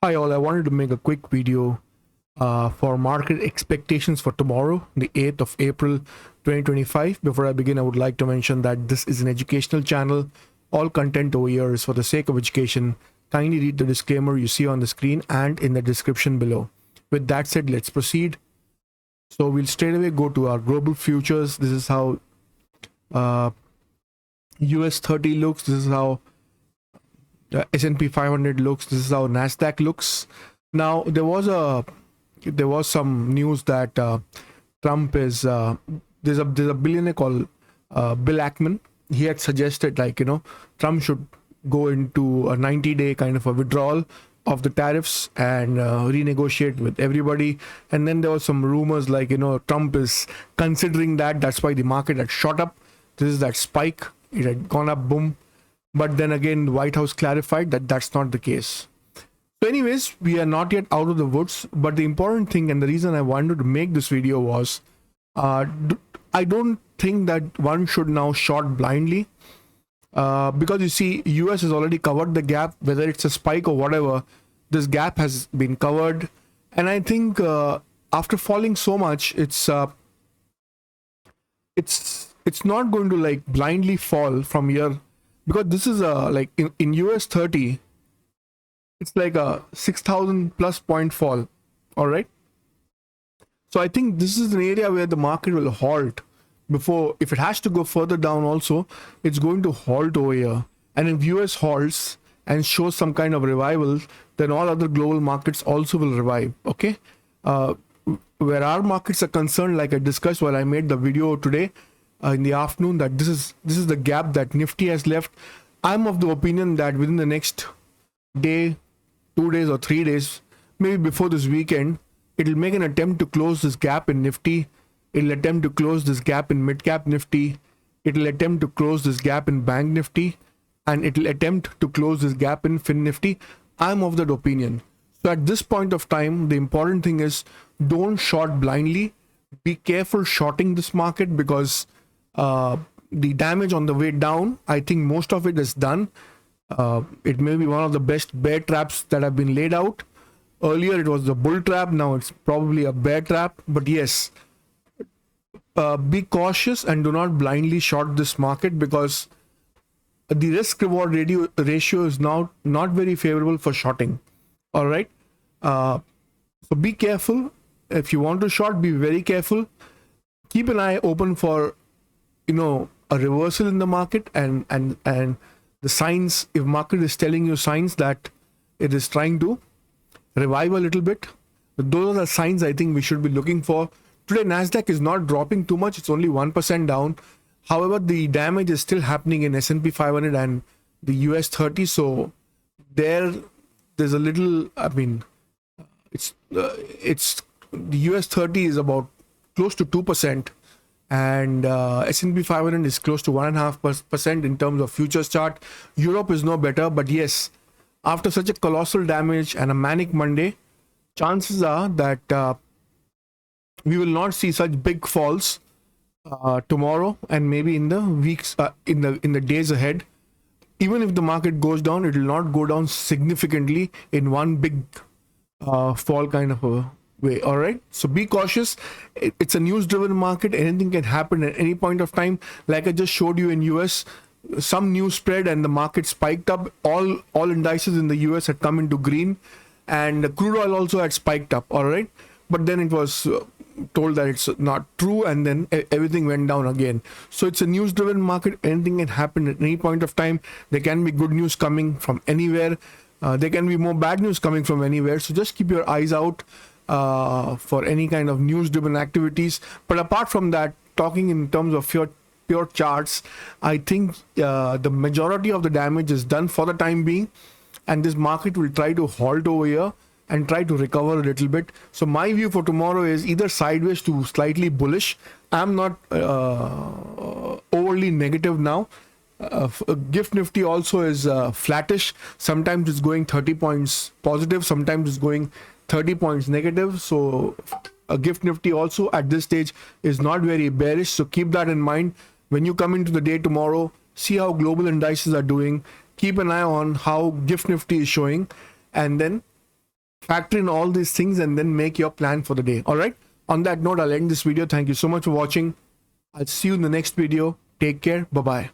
Hi all, I wanted to make a quick video for market expectations for tomorrow, the 8th of April 2025. Before I begin, I would like to mention that this is an educational channel. All content over here is for the sake of education. Kindly read the disclaimer you see on the screen and in the description below. With that said, let's proceed. So we'll straight away go to our global futures. This is how US 30 looks. This is how S&P 500 looks. This is how Nasdaq looks. Now there was some news that Trump is there's a billionaire called Bill Ackman. He had suggested Trump should go into a 90-day kind of a withdrawal of the tariffs and renegotiate with everybody. And then there was some rumors Trump is considering that. That's why the market had shot up. This is that spike. It had gone up, boom. But then again, the White House clarified that that's not the case. So anyways, we are not yet out of the woods. But the important thing and the reason I wanted to make this video was I don't think that one should now short blindly. Because you see, US has already covered the gap, whether it's a spike or whatever. This gap has been covered. And I think after falling so much, it's not going to like blindly fall from here. Because this is like in US 30, it's like a 6,000 plus point fall. All right. So I think this is an area where the market will halt before, if it has to go further down also, it's going to halt over here. And if US halts and shows some kind of revival, then all other global markets also will revive. Okay. Where our markets are concerned, like I discussed while I made the video today, in the afternoon, that this is the gap that Nifty has left. I'm of the opinion that within the next day, 2 days or 3 days, maybe before this weekend, it'll make an attempt to close this gap in Nifty. It'll attempt to close this gap in mid-cap Nifty. It'll attempt to close this gap in Bank Nifty, and it'll attempt to close this gap in Fin Nifty. I'm of that opinion. So at this point of time, the important thing is don't short blindly. Be careful shorting this market because the damage on the way down, I think most of it is done. It may be one of the best bear traps that have been laid out. Earlier it was the bull trap, now it's probably a bear trap. But yes, be cautious and do not blindly short this market because the risk reward ratio is now not very favorable for shorting. All right. So be careful. If you want to short, be very careful. Keep an eye open for a reversal in the market and the signs. If market is telling you signs that it is trying to revive a little bit, those are the signs I think we should be looking for. Today Nasdaq is not dropping too much, it's only 1% down. However, the damage is still happening in S&P 500 and the US 30. So there's a little, it's the US 30 is about close to 2%. And S&P 500 is close to 1.5% in terms of futures chart. Europe is no better, but yes, after such a colossal damage and a manic Monday, chances are that we will not see such big falls tomorrow and maybe in the weeks, in the days ahead. Even if the market goes down, it will not go down significantly in one big fall kind of a way. All right, so be cautious. It's a news driven market. Anything can happen at any point of time. Like I just showed you in US, some news spread and the market spiked up. All indices in the US had come into green, and the crude oil also had spiked up. All right, but then it was told that it's not true, and then everything went down again. So it's a news driven market. Anything can happen at any point of time. There can be good news coming from anywhere. There can be more bad news coming from anywhere. So just keep your eyes out for any kind of news driven activities. But apart from that, talking in terms of pure charts, I think the majority of the damage is done for the time being, and this market will try to halt over here and try to recover a little bit. So my view for tomorrow is either sideways to slightly bullish. I'm not overly negative now. Gift Nifty also is flattish. Sometimes it's going 30 points positive, sometimes it's going 30 points negative. So a Gift Nifty also at this stage is not very bearish. So keep that in mind when you come into the day tomorrow. See how global indices are doing. Keep an eye on how Gift Nifty is showing, and then factor in all these things and then make your plan for the day. All right. On that note, I'll end this video. Thank you so much for watching. I'll see you in the next video. Take care. Bye-bye.